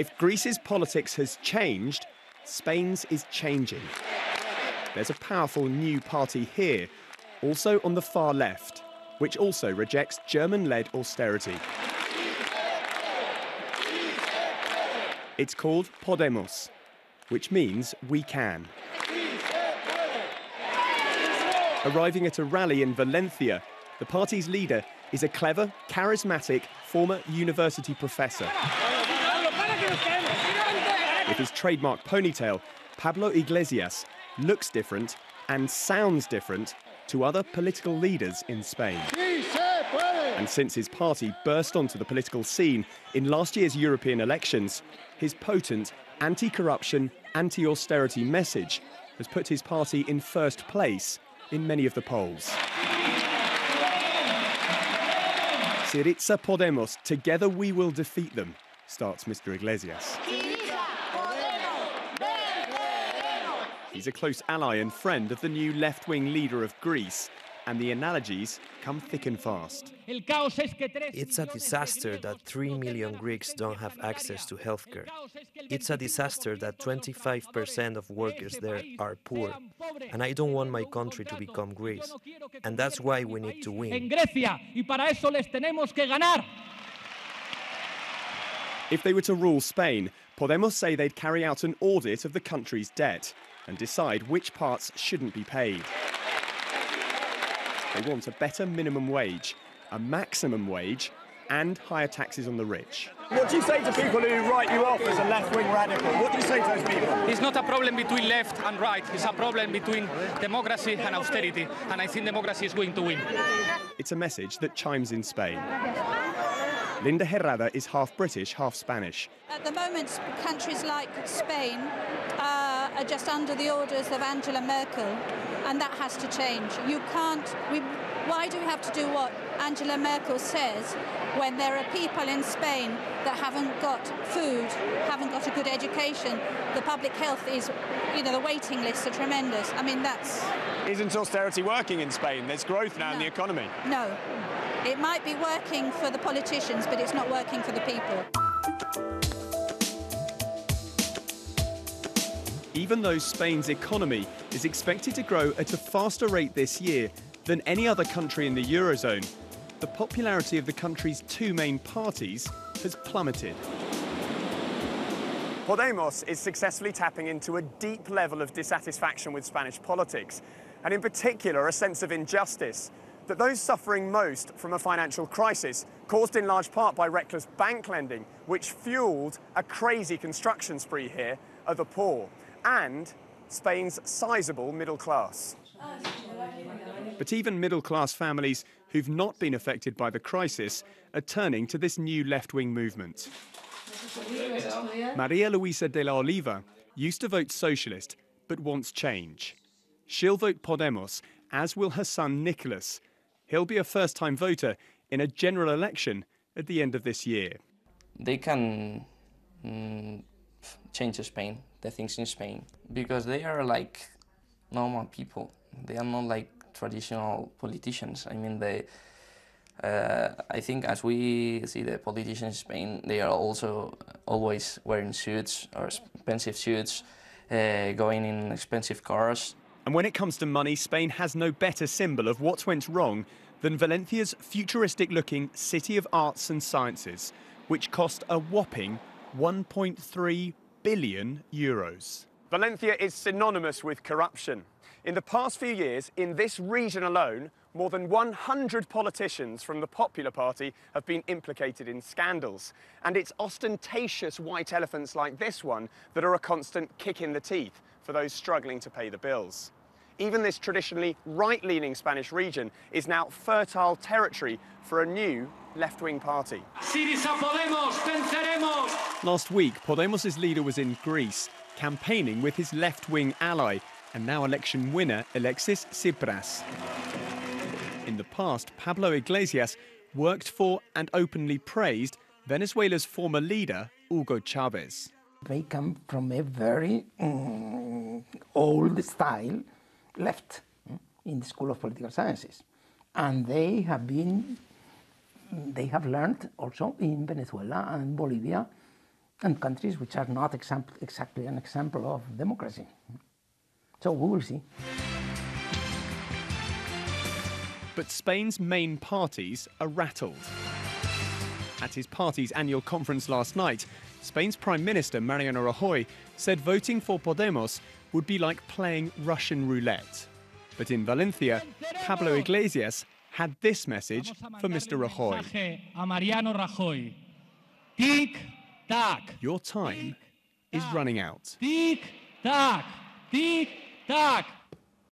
If Greece's politics has changed, Spain's is changing. There's a powerful new party here, also on the far left, which also rejects German-led austerity. It's called Podemos, which means we can. Arriving at a rally in Valencia, the party's leader is a clever, charismatic former university professor. With his trademark ponytail, Pablo Iglesias looks different and sounds different to other political leaders in Spain. And since his party burst onto the political scene in last year's European elections, his potent anti-corruption, anti-austerity message has put his party in first place in many of the polls. Syriza Podemos, together we will defeat them, starts Mr. Iglesias. He's a close ally and friend of the new left-wing leader of Greece, and the analogies come thick and fast. It's a disaster that 3 million Greeks don't have access to healthcare. It's a disaster that 25% of workers there are poor. And I don't want my country to become Greece. And that's why we need to win. If they were to rule Spain, Podemos say they'd carry out an audit of the country's debt and decide which parts shouldn't be paid. They want a better minimum wage, a maximum wage, and higher taxes on the rich. What do you say to people who write you off as a left-wing radical? What do you say to those people? It's not a problem between left and right. It's a problem between democracy and austerity. And I think democracy is going to win. It's a message that chimes in Spain. Linda Herrada is half British, half Spanish. At the moment, countries like Spain are just under the orders of Angela Merkel, and that has to change. Why do we have to do what Angela Merkel says when there are people in Spain that haven't got food, haven't got a good education? The public health is, the waiting lists are tremendous. I mean, that's... Isn't austerity working in Spain? There's growth now in the economy. No. It might be working for the politicians, but it's not working for the people. Even though Spain's economy is expected to grow at a faster rate this year than any other country in the Eurozone, the popularity of the country's two main parties has plummeted. Podemos is successfully tapping into a deep level of dissatisfaction with Spanish politics, and in particular a sense of injustice, that those suffering most from a financial crisis, caused in large part by reckless bank lending, which fueled a crazy construction spree here, are the poor, and Spain's sizable middle class. But even middle-class families who've not been affected by the crisis are turning to this new left-wing movement. Maria Luisa de la Oliva used to vote socialist, but wants change. She'll vote Podemos, as will her son Nicholas. He'll be a first-time voter in a general election at the end of this year. They can change Spain, the things in Spain, because they are like normal people. They are not like traditional politicians. I mean, I think as we see the politicians in Spain, they are also always wearing suits or expensive suits, going in expensive cars. And when it comes to money, Spain has no better symbol of what's went wrong than Valencia's futuristic-looking City of Arts and Sciences, which cost a whopping €1.3 billion. Valencia is synonymous with corruption. In the past few years, in this region alone, more than 100 politicians from the Popular Party have been implicated in scandals. And it's ostentatious white elephants like this one that are a constant kick in the teeth for those struggling to pay the bills. Even this traditionally right-leaning Spanish region is now fertile territory for a new left-wing party. Syriza Podemos, venceremos! Last week, Podemos' leader was in Greece, campaigning with his left-wing ally and now election winner Alexis Tsipras. In the past, Pablo Iglesias worked for and openly praised Venezuela's former leader, Hugo Chavez. They come from a very old style left in the School of Political Sciences. And they have learned also in Venezuela and Bolivia and countries which are not exactly an example of democracy. So we will see. But Spain's main parties are rattled. At his party's annual conference last night, Spain's Prime Minister Mariano Rajoy said voting for Podemos would be like playing Russian roulette. But in Valencia, Pablo Iglesias had this message for Mr. Rajoy. Your time is running out. Tic-tac, tic-tac.